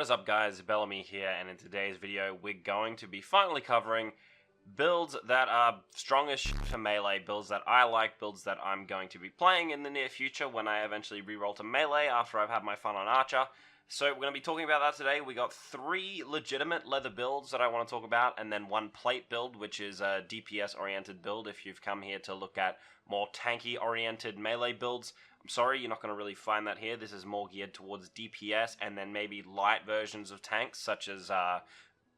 What is up, guys? Belamy here, and in today's video we're going to be finally covering builds that are strongest for melee, builds that I like, builds that I'm going to be playing in the near future when I eventually reroll to melee after I've had my fun on Archer. So we're going to be talking about that today. We got 3 legitimate leather builds that I want to talk about, and then 1 plate build, which is a DPS oriented build if you've come here to look at more tanky oriented melee builds. I'm sorry, you're not going to really find that here. This is more geared towards DPS and then maybe light versions of tanks, such as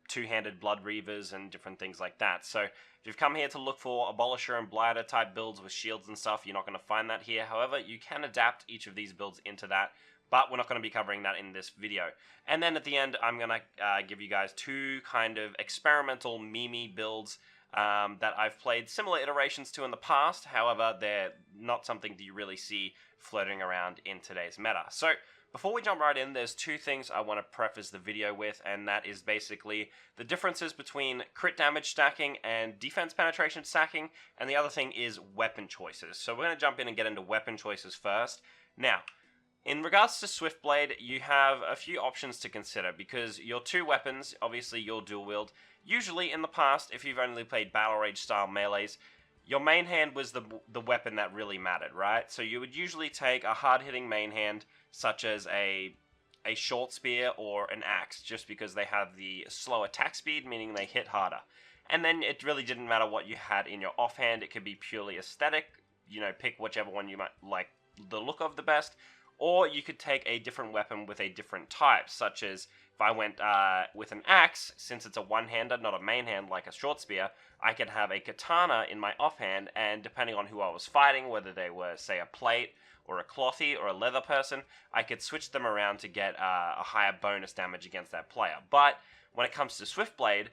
two-handed Blood Reavers and different things like that. So if you've come here to look for Abolisher and Blighter type builds with shields and stuff, you're not going to find that here. However, you can adapt each of these builds into that, but we're not going to be covering that in this video. And then at the end, I'm going to give you guys 2 kind of experimental meme builds that I've played similar iterations to in the past. However, they're not something that you really see floating around in today's meta. So before we jump right in, there's 2 things I want to preface the video with, and that is basically the differences between crit damage stacking and defense penetration stacking, and the other thing is weapon choices. So we're going to jump in and get into weapon choices first. Now, in regards to Swiftblade, you have a few options to consider, because your 2 weapons, obviously you'll dual wield. Usually in the past, if you've only played Battle Rage style melees, your main hand was the weapon that really mattered, right? So you would usually take a hard-hitting main hand, such as a short spear or an axe, just because they have the slow attack speed, meaning they hit harder. And then it really didn't matter what you had in your offhand. It could be purely aesthetic, you know, pick whichever one you might like the look of the best. Or you could take a different weapon with a different type, such as if I went with an axe, since it's a one-hander, not a main hand like a short spear, I could have a katana in my offhand, and depending on who I was fighting, whether they were, say, a plate or a clothy or a leather person, I could switch them around to get a higher bonus damage against that player. But when it comes to Swiftblade,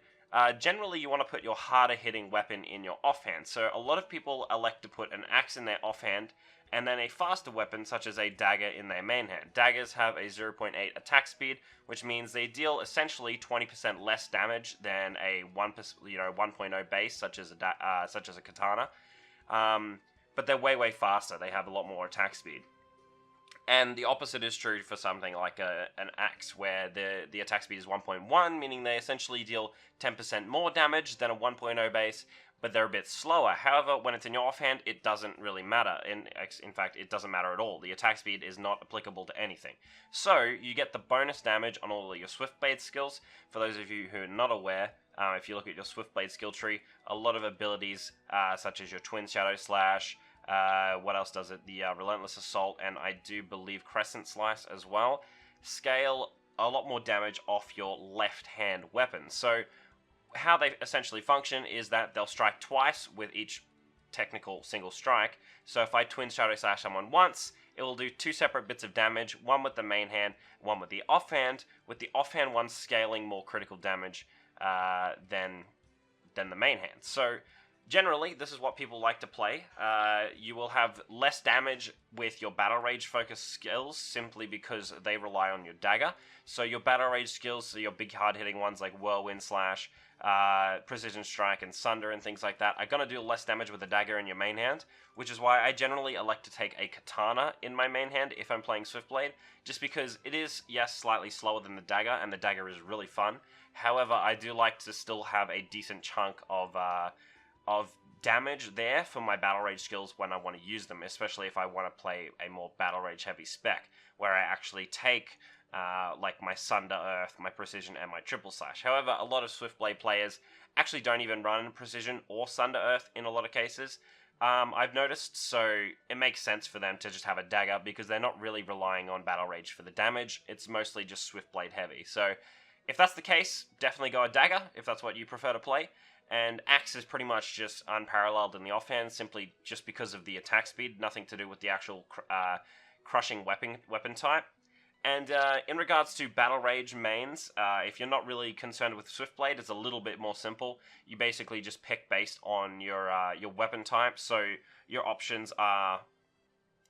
generally you want to put your harder hitting weapon in your offhand. So a lot of people elect to put an axe in their offhand, and then a faster weapon such as a dagger in their main hand. Daggers have a 0.8 attack speed, which means they deal essentially 20% less damage than a 1.0 base such as a katana. But they're way faster. They have a lot more attack speed. And the opposite is true for something like an axe, where the attack speed is 1.1, meaning they essentially deal 10% more damage than a 1.0 base, but they're a bit slower. However, when it's in your offhand, it doesn't really matter. In fact, it doesn't matter at all. The attack speed is not applicable to anything. So, you get the bonus damage on all of your Swiftblade skills. For those of you who are not aware, if you look at your Swiftblade skill tree, a lot of abilities, such as your Twin Shadow Slash, what else does it? The Relentless Assault, and I do believe Crescent Slice as well, scale a lot more damage off your left-hand weapon. So, how they essentially function is that they'll strike twice with each technical single strike. So if I Twin Shadow Slash someone once, it will do 2 separate bits of damage, one with the main hand, one with the offhand, with the offhand one scaling more critical damage than the main hand. So generally, this is what people like to play. You will have less damage with your Battle Rage focused skills, simply because they rely on your dagger. So your Battle Rage skills, so your big hard-hitting ones like Whirlwind Slash, Precision Strike, and Sunder, and things like that, are going to do less damage with a dagger in your main hand, which is why I generally elect to take a katana in my main hand if I'm playing Swiftblade, just because it is, yes, slightly slower than the dagger, and the dagger is really fun. However, I do like to still have a decent chunk of damage there for my Battle Rage skills when I want to use them, especially if I want to play a more Battle Rage heavy spec, where I actually take like my Sunder Earth, my Precision, and my Triple Slash. However, a lot of Swiftblade players actually don't even run Precision or Sunder Earth in a lot of cases, I've noticed, so it makes sense for them to just have a dagger, because they're not really relying on Battle Rage for the damage. It's mostly just Swiftblade heavy. So if that's the case, definitely go a dagger if that's what you prefer to play. And axe is pretty much just unparalleled in the offhand, simply just because of the attack speed, nothing to do with the actual crushing weapon type. And in regards to Battle Rage mains, if you're not really concerned with Swiftblade, it's a little bit more simple. You basically just pick based on your weapon type. So your options are,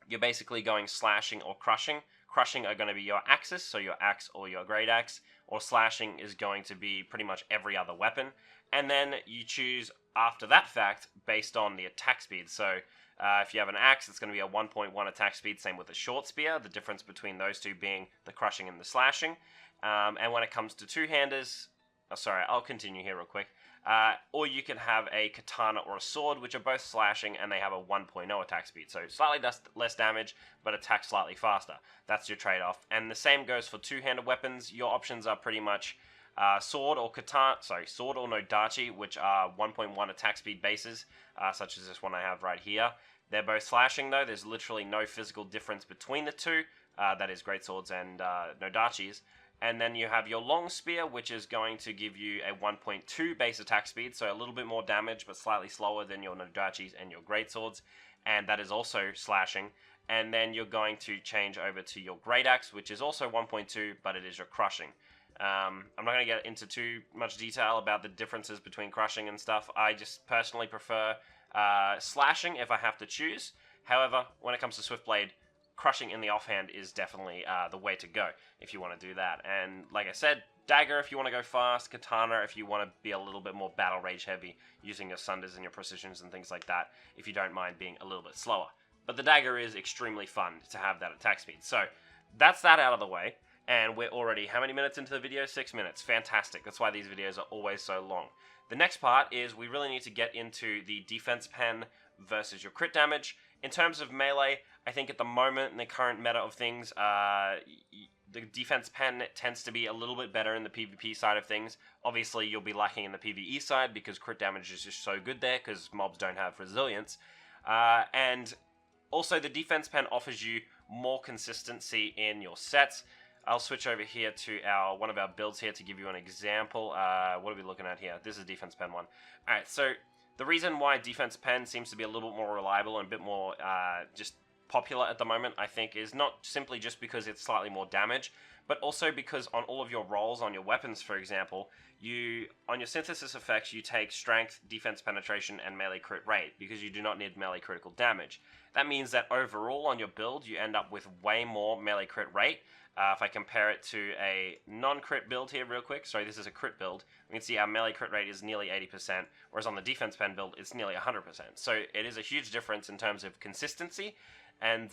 you're basically going slashing or crushing. Crushing are going to be your axes, so your axe or your great axe, or slashing is going to be pretty much every other weapon. And then you choose after that fact based on the attack speed. So if you have an axe, it's going to be a 1.1 attack speed, same with a short spear, the difference between those two being the crushing and the slashing. And when it comes to two-handers, sorry, I'll continue here real quick. Or you can have a katana or a sword, which are both slashing, and they have a 1.0 attack speed. So slightly less damage, but attack slightly faster. That's your trade-off. And the same goes for two-handed weapons. Your options are pretty much sword or nodachi, which are 1.1 attack speed bases, such as this one I have right here. They're both slashing, though. There's literally no physical difference between the two. That is greatswords and nodachis. And then you have your long spear, which is going to give you a 1.2 base attack speed, so a little bit more damage, but slightly slower than your nodachis and your greatswords. And that is also slashing. And then you're going to change over to your great axe, which is also 1.2, but it is your crushing. I'm not going to get into too much detail about the differences between crushing and stuff. I just personally prefer slashing if I have to choose. However, when it comes to Swiftblade, crushing in the offhand is definitely the way to go if you want to do that. And like I said, dagger if you want to go fast, katana if you want to be a little bit more battle rage heavy, using your sunders and your precisions and things like that, if you don't mind being a little bit slower. But the dagger is extremely fun to have that attack speed. So that's that out of the way. And we're already, how many minutes into the video? 6 minutes. Fantastic. That's why these videos are always so long. The next part is we really need to get into the defense pen versus your crit damage. In terms of melee, I think at the moment in the current meta of things, the defense pen tends to be a little bit better in the PvP side of things. Obviously, you'll be lacking in the PvE side because crit damage is just so good there because mobs don't have resilience. And also, the defense pen offers you more consistency in your sets. I'll switch over here to one of our builds here to give you an example. What are we looking at here? This is defense pen one. Alright, so the reason why defense pen seems to be a little bit more reliable and a bit more just popular at the moment, I think, is not simply just because it's slightly more damage, but also because on all of your rolls on your weapons, for example, on your synthesis effects, you take strength, defense penetration, and melee crit rate, because you do not need melee critical damage. That means that overall on your build, you end up with way more melee crit rate. If I compare it to a non-crit build here real quick, sorry, this is a crit build, we can see our melee crit rate is nearly 80%, whereas on the defense pen build, it's nearly 100%. So it is a huge difference in terms of consistency, and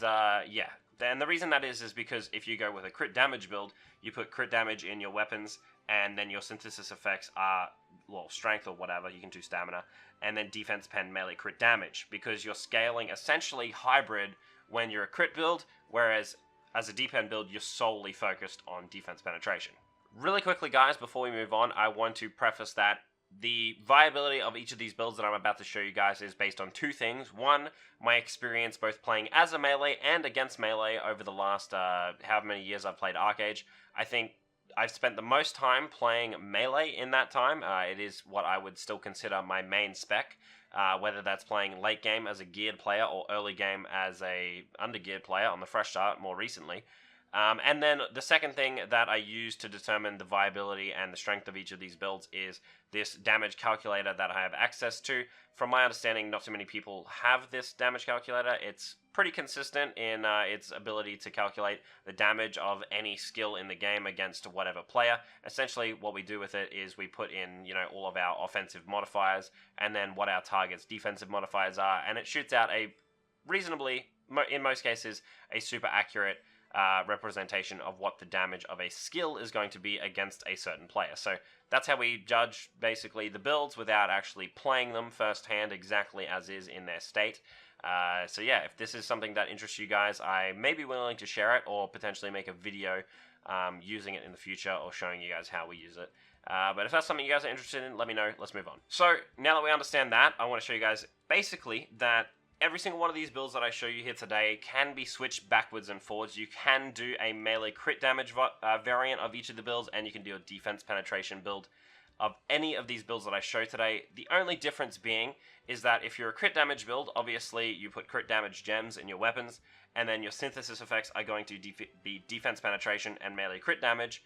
yeah. And the reason that is because if you go with a crit damage build, you put crit damage in your weapons, and then your synthesis effects are, well, strength or whatever, you can do stamina, and then defense pen melee crit damage, because you're scaling essentially hybrid when you're a crit build, whereas as a D-pen build, you're solely focused on defense penetration. Really quickly, guys, before we move on, I want to preface that the viability of each of these builds that I'm about to show you guys is based on two things. One, my experience both playing as a melee and against melee over the last however many years I've played ArcheAge. I think I've spent the most time playing melee in that time. It is what I would still consider my main spec. Whether that's playing late game as a geared player or early game as a under-geared player on the fresh start more recently. And then the second thing that I use to determine the viability and the strength of each of these builds is this damage calculator that I have access to. From my understanding, not too many people have this damage calculator. It's pretty consistent in its ability to calculate the damage of any skill in the game against whatever player. Essentially, what we do with it is we put in, all of our offensive modifiers and then what our target's defensive modifiers are, and it shoots out a reasonably, in most cases, a super accurate representation of what the damage of a skill is going to be against a certain player. So that's how we judge basically the builds without actually playing them firsthand exactly as is in their state. So yeah, if this is something that interests you guys, I may be willing to share it or potentially make a video using it in the future or showing you guys how we use it. But if that's something you guys are interested in, let me know. Let's move on. So now that we understand that, I want to show you guys basically that every single one of these builds that I show you here today can be switched backwards and forwards. You can do a melee crit damage variant of each of the builds, and you can do a defense penetration build of any of these builds that I show today. The only difference being is that if you're a crit damage build, obviously you put crit damage gems in your weapons, and then your synthesis effects are going to be defense penetration and melee crit damage.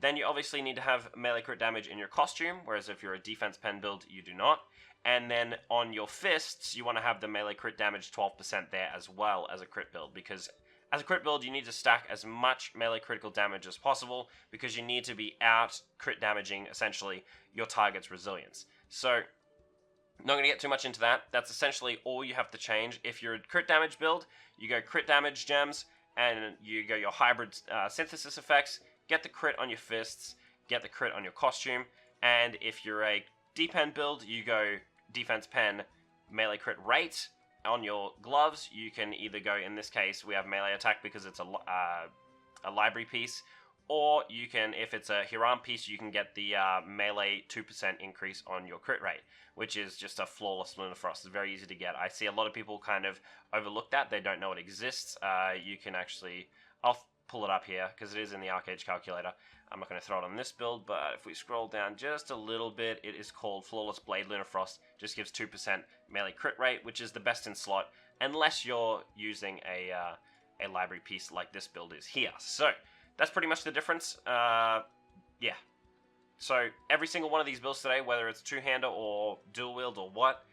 Then you obviously need to have melee crit damage in your costume, whereas if you're a defense pen build, you do not. And then on your fists, you want to have the melee crit damage 12% there as well as a crit build, because as a crit build, you need to stack as much melee critical damage as possible, because you need to be out crit damaging, essentially, your target's resilience. So, not going to get too much into that. That's essentially all you have to change. If you're a crit damage build, you go crit damage gems, and you go your hybrid synthesis effects, get the crit on your fists, get the crit on your costume, and if you're a D-pen build, you go defense pen, melee crit rate. On your gloves, you can either go, in this case, we have melee attack because it's a library piece, or you can, if it's a Hiram piece, you can get the melee 2% increase on your crit rate, which is just a flawless Lunafrost. It's very easy to get. I see a lot of people kind of overlook that. They don't know it exists. You can actually, I'll pull it up here because it is in the ArcheAge calculator. I'm not going to throw it on this build, but if we scroll down just a little bit, it is called Flawless Blade Lunafrost. Just gives 2% melee crit rate, which is the best in slot, unless you're using a library piece like this build is here. So that's pretty much the difference. Yeah. So every single one of these builds today, whether it's two-hander or dual wield or what,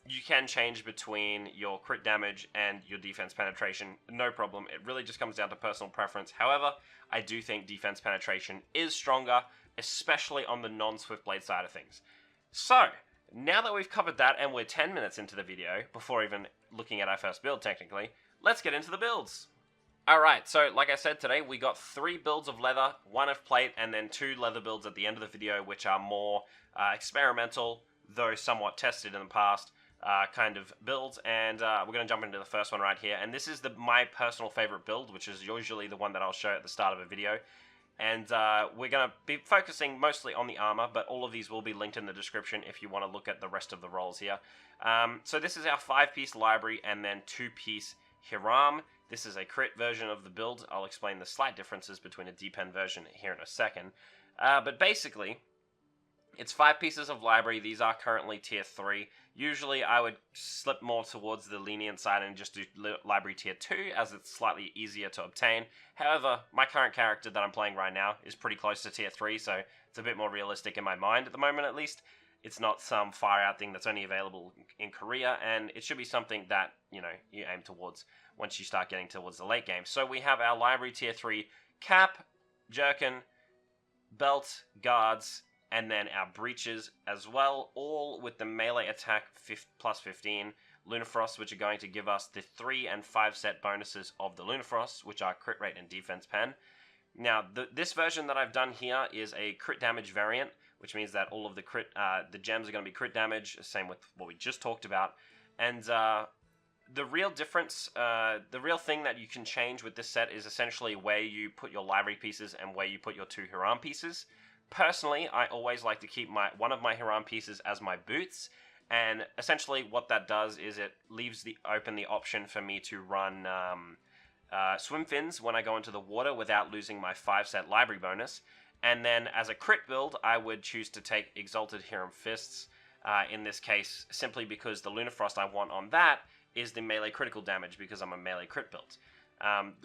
you can change between your crit damage and your defense penetration, no problem. It really just comes down to personal preference. However, I do think defense penetration is stronger, especially on the non-Swift Blade side of things. So, now that we've covered that and we're 10 minutes into the video, before even looking at our first build technically, let's get into the builds. Alright, so like I said today, we got 3 builds of leather, 1 of plate, and then 2 leather builds at the end of the video, which are more experimental, though somewhat tested in the past, kind of builds, and we're going to jump into the first one right here. And this is my personal favorite build, which is usually the one that I'll show at the start of a video. And we're going to be focusing mostly on the armor, but all of these will be linked in the description if you want to look at the rest of the rolls here. So this is our 5-piece library and then 2-piece Hiram. This is a crit version of the build. I'll explain the slight differences between a D-pen version here in a second. But basically, it's 5 pieces of library. These are currently tier 3. Usually I would slip more towards the lenient side and just do library tier 2, as it's slightly easier to obtain. However, my current character that I'm playing right now is pretty close to tier 3, so it's a bit more realistic in my mind at the moment at least. It's not some far out thing that's only available in Korea, and it should be something that, you know, you aim towards once you start getting towards the late game. So we have our library tier 3 cap, jerkin, belt, guards, and then our breeches as well, all with the melee attack plus 15 Lunafrost, which are going to give us the 3 and 5 set bonuses of the Lunafrost, which are crit rate and defense pen. Now, this version that I've done here is a crit damage variant, which means that all of the the gems are going to be crit damage, same with what we just talked about. And the real difference, the real thing that you can change with this set is essentially where you put your library pieces and where you put your 2 Hiram pieces. Personally, I always like to keep one of my Hiram pieces as my boots, and essentially what that does is it leaves open the option for me to run swim fins when I go into the water without losing my 5-set library bonus. And then as a crit build, I would choose to take Exalted Hiram Fists, in this case, simply because the Lunafrost I want on that is the melee critical damage, because I'm a melee crit build.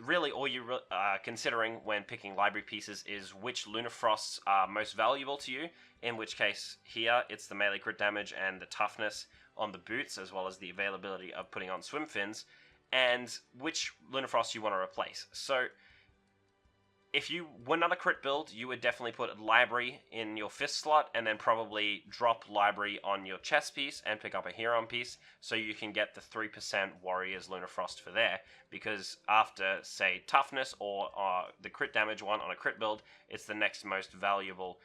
Really, all you're considering when picking library pieces is which Lunafrosts are most valuable to you, in which case here it's the melee crit damage and the toughness on the boots, as well as the availability of putting on swim fins, and which Lunafrost you want to replace. So if you were not a crit build, you would definitely put library in your fist slot, and then probably drop library on your chest piece and pick up a Hiram piece, so you can get the 3% Warriors Lunafrost for there, because after, say, toughness or the crit damage one on a crit build, it's the next most valuable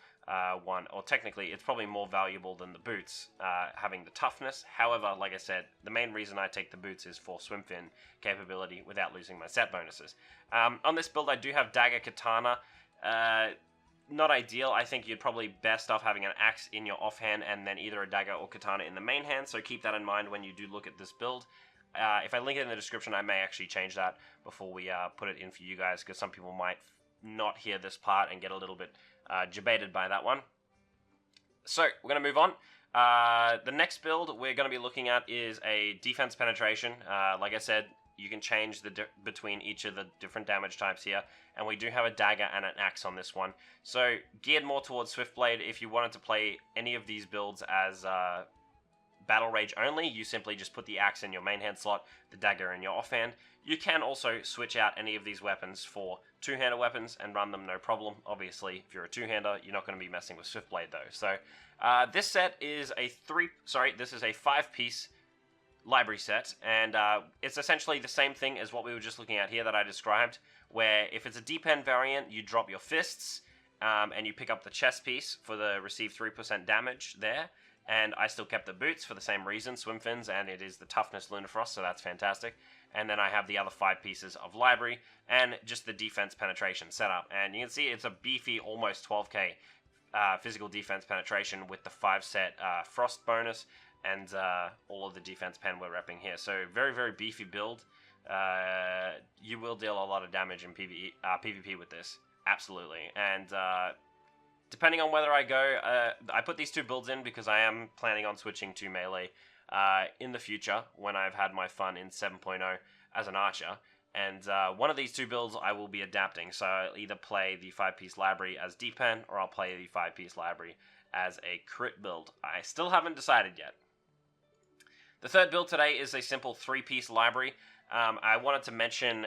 one, or technically it's probably more valuable than the boots, having the toughness. However, like I said, the main reason I take the boots is for swim fin capability without losing my set bonuses. On this build I do have dagger katana. Not ideal. I think you'd probably best off having an axe in your offhand and then either a dagger or katana in the main hand, so keep that in mind when you do look at this build. If I link it in the description, I may actually change that before we put it in for you guys, because some people might not hear this part and get a little bit debated by that one. So we're going to move on. The next build we're going to be looking at is a defense penetration. Like I said, you can change between each of the different damage types here, and we do have a dagger and an axe on this one. So geared more towards Swift Blade. If you wanted to play any of these builds as Battle Rage only, you simply just put the axe in your main hand slot, the dagger in your offhand. You can also switch out any of these weapons for two-hander weapons and run them no problem. Obviously, if you're a two-hander, you're not going to be messing with Swift Blade though. So this set is this is a 5-piece library set, and it's essentially the same thing as what we were just looking at here that I described, where if it's a D-pen variant, you drop your fists, and you pick up the chest piece for the receive 3% damage there. And I still kept the boots for the same reason, swim fins, and it is the toughness Lunafrost, so that's fantastic. And then I have the other 5 pieces of library, and just the defense penetration setup. And you can see it's a beefy, almost 12k physical defense penetration with the 5-set frost bonus, and all of the defense pen we're repping here. So very, very beefy build. You will deal a lot of damage in PvP with this, absolutely. And depending on whether I go, I put these 2 builds in because I am planning on switching to melee in the future when I've had my fun in 7.0 as an archer. And one of these 2 builds I will be adapting, so I'll either play the 5-piece library as D-pen, or I'll play the 5-piece library as a crit build. I still haven't decided yet. The third build today is a simple 3-piece library. I wanted to mention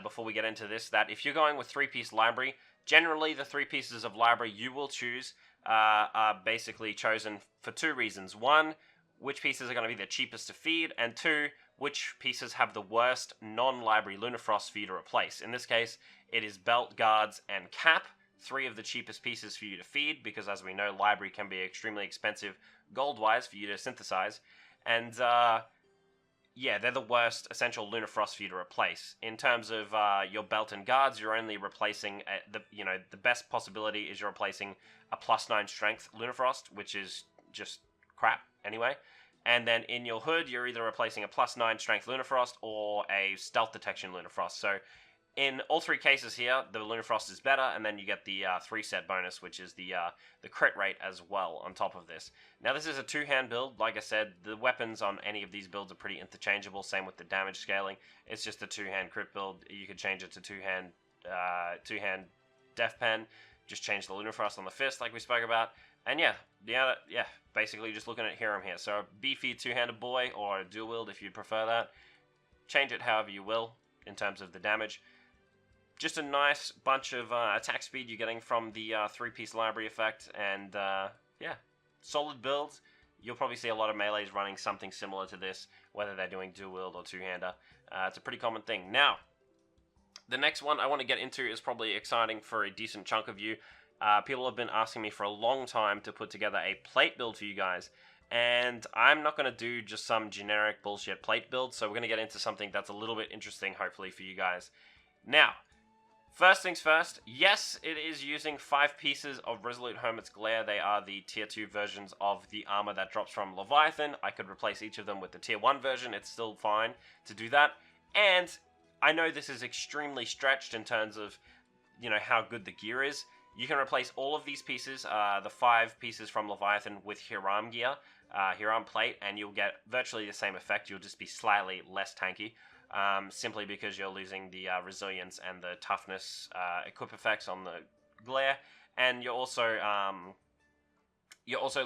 before we get into this that if you're going with 3-piece library, generally the 3 pieces of library you will choose are basically chosen for 2 reasons. 1, which pieces are going to be the cheapest to feed, and 2, which pieces have the worst non-library Lunafrost for you to replace. In this case, it is belt, guards, and cap, 3 of the cheapest pieces for you to feed, because as we know, library can be extremely expensive gold-wise for you to synthesize. And yeah, they're the worst essential Lunafrost for you to replace. In terms of your belt and guards, you're only replacing the best possibility is you're replacing a +9 strength Lunafrost, which is just crap anyway. And then in your hood, you're either replacing a +9 strength Lunafrost or a stealth detection Lunafrost. So in all 3 cases here, the Lunafrost is better, and then you get the 3-set bonus, which is the crit rate as well on top of this. Now this is a 2-hand build. Like I said, the weapons on any of these builds are pretty interchangeable, same with the damage scaling. It's just a 2-hand crit build. You could change it to 2-hand Death Pen, just change the Lunafrost on the fist like we spoke about. And yeah, basically just looking at Hiram here. So a beefy 2-handed boy, or a dual wield if you prefer that. Change it however you will in terms of the damage. Just a nice bunch of attack speed you're getting from the 3-piece library effect, and yeah, solid builds. You'll probably see a lot of melees running something similar to this, whether they're doing dual wield or 2-hander. It's a pretty common thing. Now, the next one I want to get into is probably exciting for a decent chunk of you. People have been asking me for a long time to put together a plate build for you guys, and I'm not going to do just some generic bullshit plate build, so we're going to get into something that's a little bit interesting, hopefully, for you guys. Now, first things first, yes, it is using 5 pieces of Resolute Hermit's Glare. They are the Tier 2 versions of the armor that drops from Leviathan. I could replace each of them with the Tier 1 version. It's still fine to do that. And I know this is extremely stretched in terms of, how good the gear is. You can replace all of these pieces, the 5 pieces from Leviathan, with Hiram gear, Hiram plate, and you'll get virtually the same effect. You'll just be slightly less tanky. Simply because you're losing the resilience and the toughness equip effects on the glare, and you're also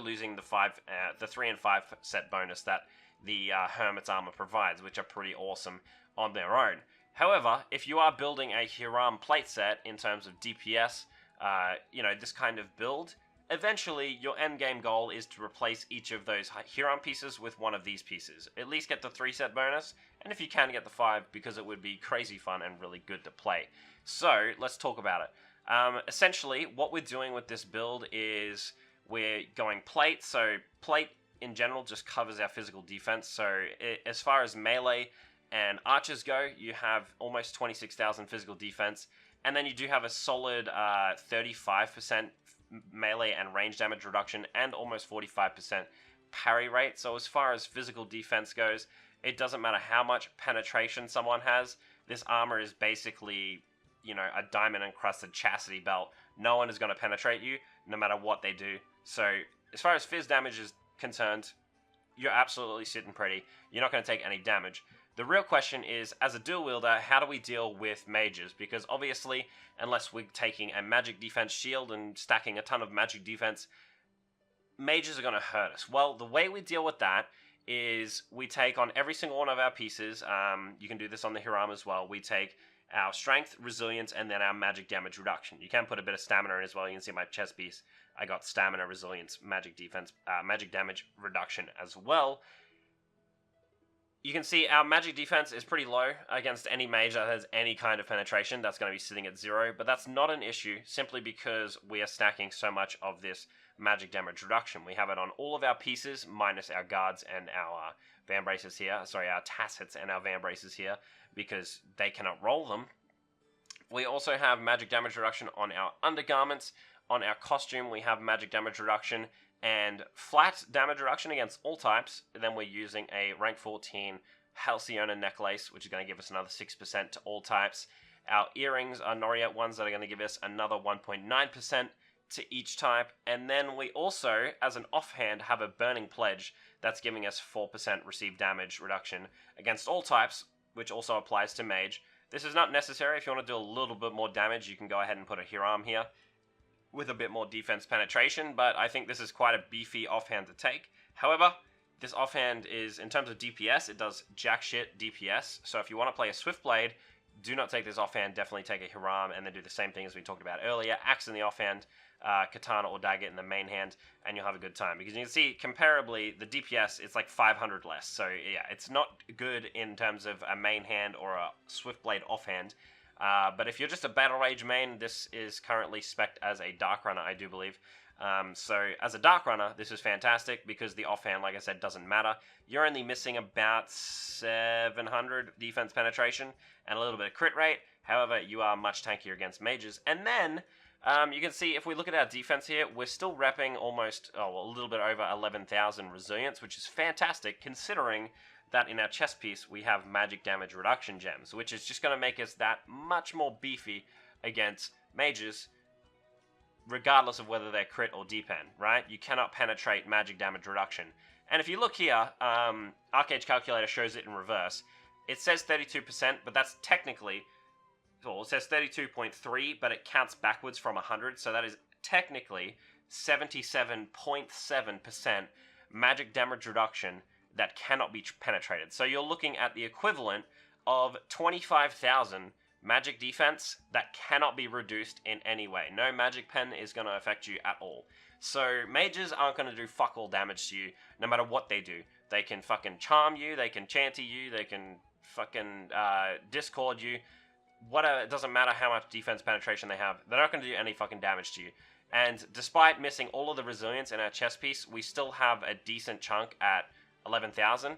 losing the 3 and 5 set bonus that the Hermit's armor provides, which are pretty awesome on their own. However, if you are building a Hiram plate set in terms of DPS, this kind of build, eventually your end game goal is to replace each of those Hiram pieces with one of these pieces. At least get the 3-set bonus, and if you can, get the 5, because it would be crazy fun and really good to play. So, let's talk about it. Essentially, what we're doing with this build is we're going plate. So, plate in general just covers our physical defense. So, as far as melee and archers go, you have almost 26,000 physical defense, and then you do have a solid 35% melee and range damage reduction, and almost 45% parry rate. So as far as physical defense goes, it doesn't matter how much penetration someone has. This armor is basically, a diamond encrusted chastity belt. No one is going to penetrate you, no matter what they do. So as far as phys damage is concerned, you're absolutely sitting pretty. You're not going to take any damage. The real question is, as a dual wielder, how do we deal with mages? Because obviously, unless we're taking a magic defense shield and stacking a ton of magic defense, mages are going to hurt us. Well, the way we deal with that is we take on every single one of our pieces, you can do this on the Hiram as well, we take our strength, resilience, and then our magic damage reduction. You can put a bit of stamina in as well. You can see my chest piece, I got stamina, resilience, magic defense, magic damage reduction as well. you can see our magic defense is pretty low against any mage that has any kind of penetration. That's going to be sitting at 0, but that's not an issue simply because we are stacking so much of this magic damage reduction. We have it on all of our pieces minus our guards and our van braces here. Sorry, our tassets and our van braces here, because they cannot roll them. We also have magic damage reduction on our undergarments. On our costume, we have magic damage reduction and flat damage reduction against all types. Then we're using a rank 14 Halcyona necklace, which is going to give us another 6% to all types. Our earrings are Noriat ones that are going to give us another 1.9% to each type. And then we also, as an offhand, have a Burning Pledge that's giving us 4% received damage reduction against all types, which also applies to mage. This is not necessary. If you want to do a little bit more damage, you can go ahead and put a Hiram here with a bit more defense penetration, but I think this is quite a beefy offhand to take. However, this offhand is, in terms of DPS, it does jack shit DPS, so if you want to play a Swift Blade, do not take this offhand, definitely take a Hiram, and then do the same thing as we talked about earlier, Axe in the offhand, Katana or Dagger in the main hand, and you'll have a good time. Because you can see, comparably, the DPS, it's like 500 less, so yeah, it's not good in terms of a main hand or a Swift Blade offhand. But if you're just a Battle Rage main, this is currently spec'd as a Dark Runner, I do believe. So as a Dark Runner, this is fantastic because the offhand, like I said, doesn't matter. You're only missing about 700 defense penetration and a little bit of crit rate. However, you are much tankier against mages. And then you can see if we look at our defense here, we're still repping almost, a little bit over 11,000 resilience, which is fantastic considering that in our chest piece we have magic damage reduction gems, which is just going to make us that much more beefy against mages, regardless of whether they're crit or depen, right? You cannot penetrate magic damage reduction. And if you look here, ArcheAge Calculator shows it in reverse. It says 32%, but that's technically, well, it says 32.3, but it counts backwards from 100, so that is technically 77.7% magic damage reduction that cannot be penetrated. So you're looking at the equivalent of 25,000 magic defense that cannot be reduced in any way. No magic pen is going to affect you at all. So mages aren't going to do fuck all damage to you no matter what they do. They can fucking charm you, they can chanty you, they can fucking discord you. Whatever, it doesn't matter how much defense penetration they have. They're not going to do any fucking damage to you. And despite missing all of the resilience in our chest piece, we still have a decent chunk at 11,000.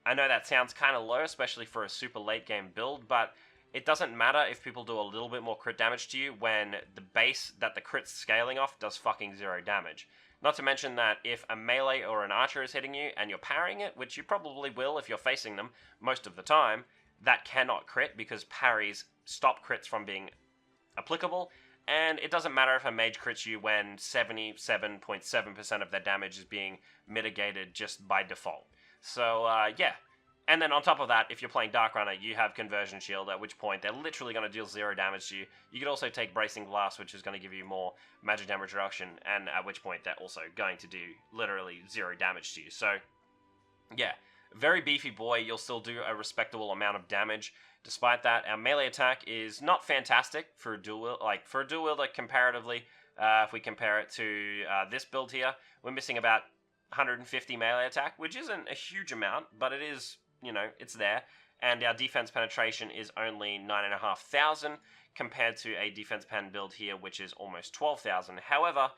I know that sounds kind of low, especially for a super late game build, but it doesn't matter if people do a little bit more crit damage to you when the base that the crit's scaling off does fucking 0 damage. Not to mention that if a melee or an archer is hitting you and you're parrying it, which you probably will if you're facing them most of the time, that cannot crit because parries stop crits from being applicable. And it doesn't matter if a mage crits you when 77.7% of their damage is being mitigated just by default. So, yeah. And then on top of that, if you're playing Dark Runner, you have Conversion Shield, at which point they're literally going to deal 0 damage to you. You could also take Bracing Glass, which is going to give you more magic damage reduction, and at which point they're also going to do literally 0 damage to you. So, yeah. Very beefy boy, you'll still do a respectable amount of damage. Despite that, our melee attack is not fantastic for a dual wield. Like, for a dual wielder comparatively, if we compare it to this build here, we're missing about 150 melee attack, which isn't a huge amount, but it is, you know, it's there. And our defense penetration is only 9,500 compared to a defense pen build here, which is almost 12,000. However,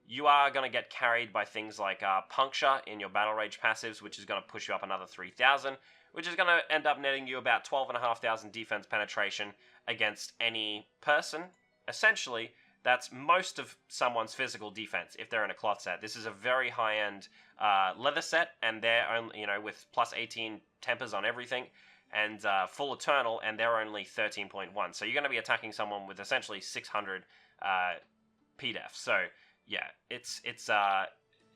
you are going to get carried by things like Puncture in your Battle Rage passives, which is going to push you up another 3,000, which is going to end up netting you about 12,500 defense penetration against any person. Essentially, that's most of someone's physical defense if they're in a cloth set. This is a very high-end leather set, and they're only, you know, with plus 18 tempers on everything, and full eternal, and they're only 13.1. So you're going to be attacking someone with essentially 600 PDEF. So yeah, it's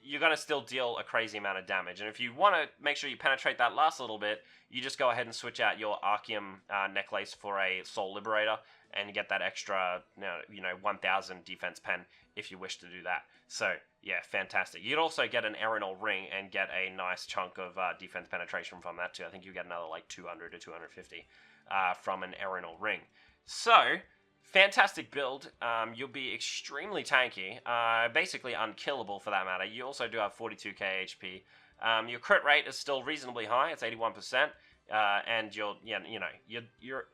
you're going to still deal a crazy amount of damage. And if you want to make sure you penetrate that last little bit, you just go ahead and switch out your Archeum necklace for a Soul Liberator, and you get that extra, 1,000 defense pen if you wish to do that. So, yeah, fantastic. You'd also get an Aeronal Ring and get a nice chunk of defense penetration from that too. I think you get another like 200 to 250 from an Aeronal Ring. So, fantastic build. You'll be extremely tanky, basically unkillable for that matter. You also do have 42k HP. Your crit rate is still reasonably high. It's 81%. and your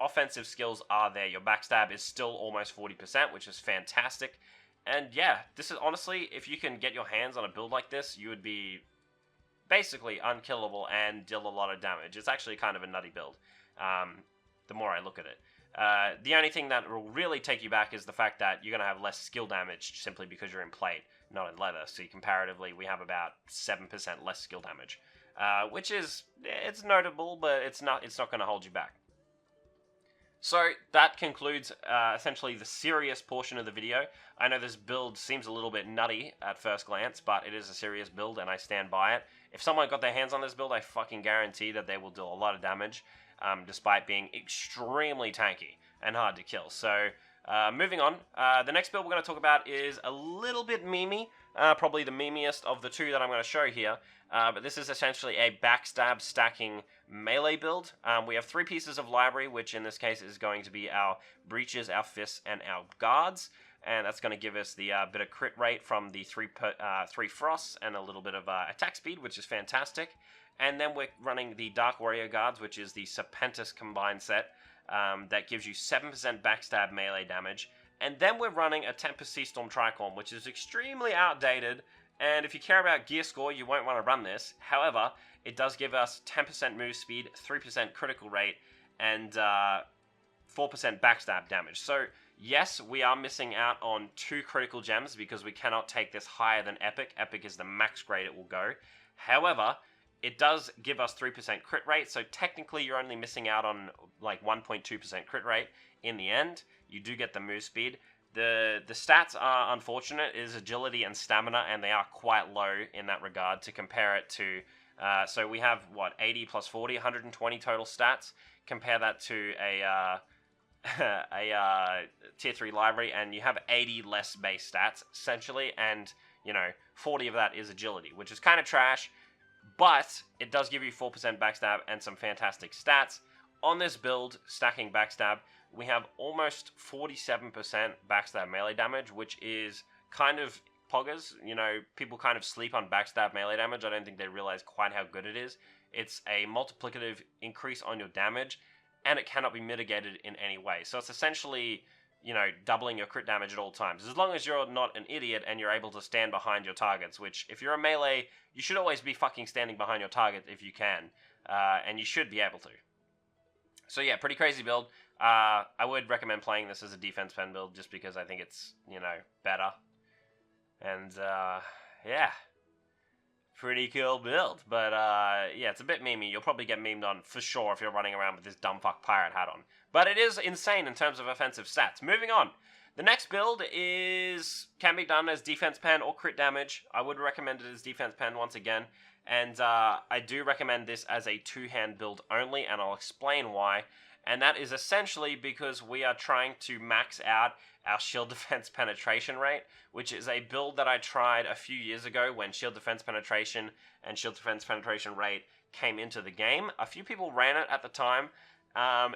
offensive skills are there. Your backstab is still almost 40%, which is fantastic. And yeah, this is honestly, if you can get your hands on a build like this, you would be basically unkillable and deal a lot of damage. It's actually kind of a nutty build, the more I look at it. The only thing that will really take you back is the fact that you're going to have less skill damage simply because you're in plate, not in leather. So comparatively, we have about 7% less skill damage, which is, it's notable, but it's not going to hold you back. So that concludes essentially the serious portion of the video. I know this build seems a little bit nutty at first glance, but it is a serious build and I stand by it. If someone got their hands on this build, I fucking guarantee that they will do a lot of damage, despite being extremely tanky and hard to kill. So moving on, the next build we're going to talk about is a little bit memey, probably the memiest of the two that I'm going to show here. But this is essentially a backstab stacking melee build. We have 3 pieces of library, which in this case is going to be our breaches, our fists, and our guards. And that's going to give us the bit of crit rate from the 3 frosts and a little bit of attack speed, which is fantastic. And then we're running the Dark Warrior Guards, which is the Serpentis combined set, that gives you 7% backstab melee damage. And then we're running a Tempest Seastorm Tricorn, which is extremely outdated. And if you care about gear score, you won't want to run this. However, it does give us 10% move speed, 3% critical rate, and 4% backstab damage. So, yes, we are missing out on 2 critical gems because we cannot take this higher than Epic. Epic is the max grade it will go. However, it does give us 3% crit rate, so technically you're only missing out on like 1.2% crit rate in the end. You do get the move speed. The stats are unfortunate, it is agility and stamina, and they are quite low in that regard to compare it to, so we have, what, 80 plus 40, 120 total stats. Compare that to a tier 3 library, and you have 80 less base stats, essentially, and, 40 of that is agility, which is kind of trash, but it does give you 4% backstab and some fantastic stats. On this build, stacking backstab, we have almost 47% backstab melee damage, which is kind of poggers. People kind of sleep on backstab melee damage. I don't think they realize quite how good it is. It's a multiplicative increase on your damage, and it cannot be mitigated in any way. So it's essentially, doubling your crit damage at all times. As long as you're not an idiot and you're able to stand behind your targets, which, if you're a melee, you should always be fucking standing behind your target if you can. And you should be able to. So yeah, pretty crazy build. I would recommend playing this as a defense pen build just because I think it's, better. And, yeah. Pretty cool build. But, yeah, it's a bit memey. You'll probably get memed on for sure if you're running around with this dumb fuck pirate hat on. But it is insane in terms of offensive stats. Moving on. The next build can be done as defense pen or crit damage. I would recommend it as defense pen once again. And I do recommend this as a 2-hand build only, and I'll explain why. And that is essentially because we are trying to max out our shield defense penetration rate, which is a build that I tried a few years ago when shield defense penetration and shield defense penetration rate came into the game. A few people ran it at the time.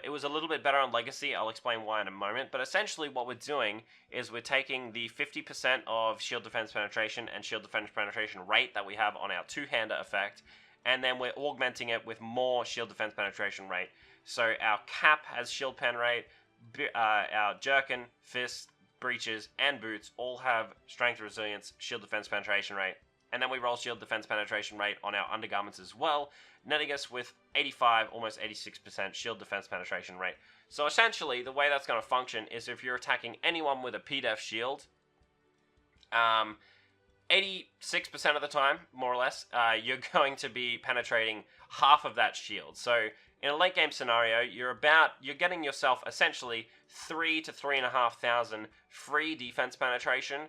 It was a little bit better on Legacy. I'll explain why in a moment. But essentially what we're doing is we're taking the 50% of shield defense penetration and shield defense penetration rate that we have on our 2-hander effect, and then we're augmenting it with more shield defense penetration rate. So our cap has shield pen rate, our jerkin, fist, breeches, and boots all have strength, resilience, shield defense penetration rate, and then we roll shield defense penetration rate on our undergarments as well, netting us with 85, almost 86% shield defense penetration rate. So essentially, the way that's going to function is if you're attacking anyone with a PDEF shield, 86% of the time, more or less, you're going to be penetrating half of that shield. So in a late game scenario, you're getting yourself essentially 3 to 3,500 free defense penetration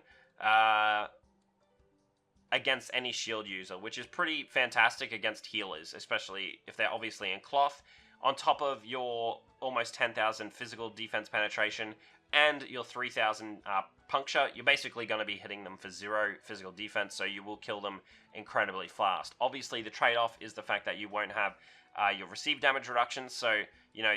against any shield user, which is pretty fantastic against healers, especially if they're obviously in cloth. On top of your almost 10,000 physical defense penetration and your 3,000 puncture, you're basically going to be hitting them for 0 physical defense, so you will kill them incredibly fast. Obviously, the trade-off is the fact that you won't have your received damage reductions, so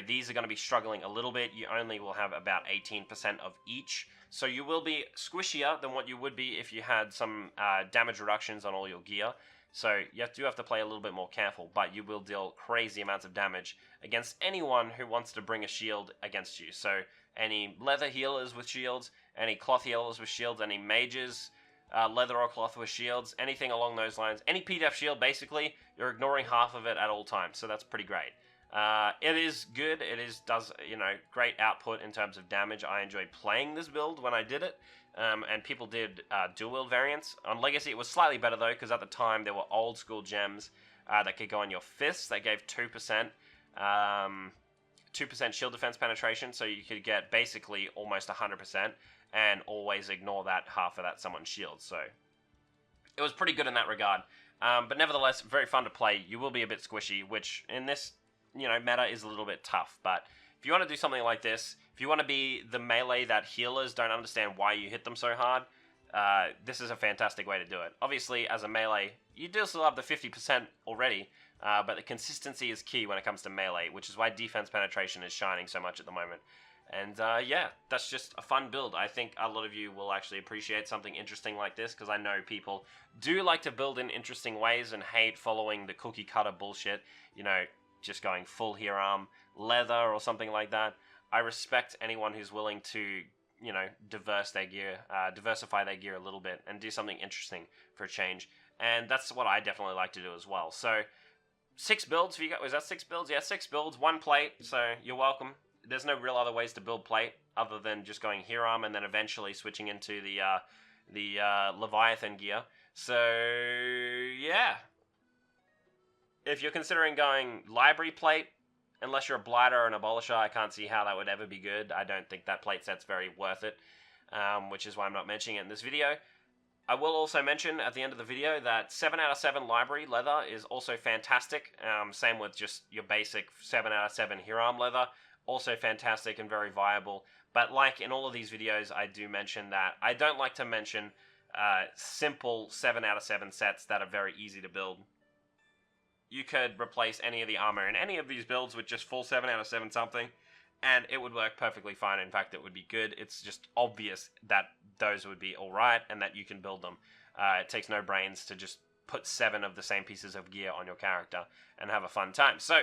these are going to be struggling a little bit. You only will have about 18% of each, So you will be squishier than what you would be if you had some damage reductions on all your gear. So you do have to play a little bit more careful, but you will deal crazy amounts of damage against anyone who wants to bring a shield against you. So any leather healers with shields, any cloth healers with shields, any mages, leather or cloth with shields, anything along those lines. Any P-Def shield, basically, you're ignoring half of it at all times, so that's pretty great. It is good. It does great output in terms of damage. I enjoyed playing this build when I did it, and people did dual wield variants. On Legacy, it was slightly better though, because at the time there were old school gems that could go on your fists. That gave 2%, 2% shield defense penetration, so you could get basically almost 100%, and always ignore that half of that someone's shield. So it was pretty good in that regard. But nevertheless, very fun to play. You will be a bit squishy, which in this meta is a little bit tough, but if you want to do something like this, if you want to be the melee that healers don't understand why you hit them so hard, this is a fantastic way to do it. Obviously, as a melee, you do still have the 50% already, but the consistency is key when it comes to melee, which is why defense penetration is shining so much at the moment. And yeah, that's just a fun build. I think a lot of you will actually appreciate something interesting like this, because I know people do like to build in interesting ways and hate following the cookie cutter bullshit, just going full here arm, leather or something like that. I respect anyone who's willing to, diversify their gear a little bit and do something interesting for a change. And that's what I definitely like to do as well. So 6 builds for you guys. Was that 6 builds? Yeah, 6 builds, 1 plate. So you're welcome. There's no real other ways to build plate other than just going here arm and then eventually switching into the Leviathan gear. So yeah. If you're considering going library plate, unless you're a blighter or an abolisher, I can't see how that would ever be good. I don't think that plate set's very worth it, which is why I'm not mentioning it in this video. I will also mention at the end of the video that 7 out of 7 library leather is also fantastic. Same with just your basic 7 out of 7 here arm leather. Also fantastic and very viable. But like in all of these videos, I do mention that I don't like to mention simple 7 out of 7 sets that are very easy to build. You could replace any of the armor in any of these builds with just full 7 out of 7 something, and it would work perfectly fine. In fact, it would be good. It's just obvious that those would be alright and that you can build them. It takes no brains to just put 7 of the same pieces of gear on your character and have a fun time. So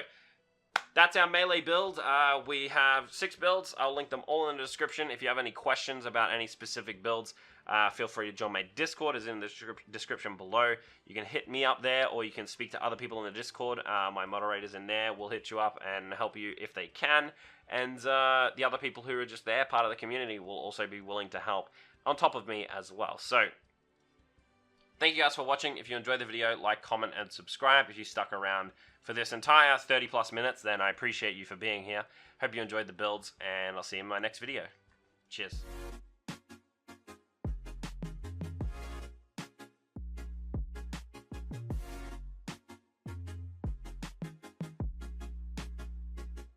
that's our melee build. We have 6 builds. I'll link them all in the description. If you have any questions about any specific builds, feel free to join my Discord. It's in the description below. You can hit me up there, or you can speak to other people in the Discord. My moderators in there will hit you up and help you if they can. And the other people who are just there, part of the community, will also be willing to help on top of me as well. So thank you guys for watching. If you enjoyed the video, like, comment, and subscribe. If you stuck around for this entire 30 plus minutes, then I appreciate you for being here. Hope you enjoyed the builds, and I'll see you in my next video. Cheers.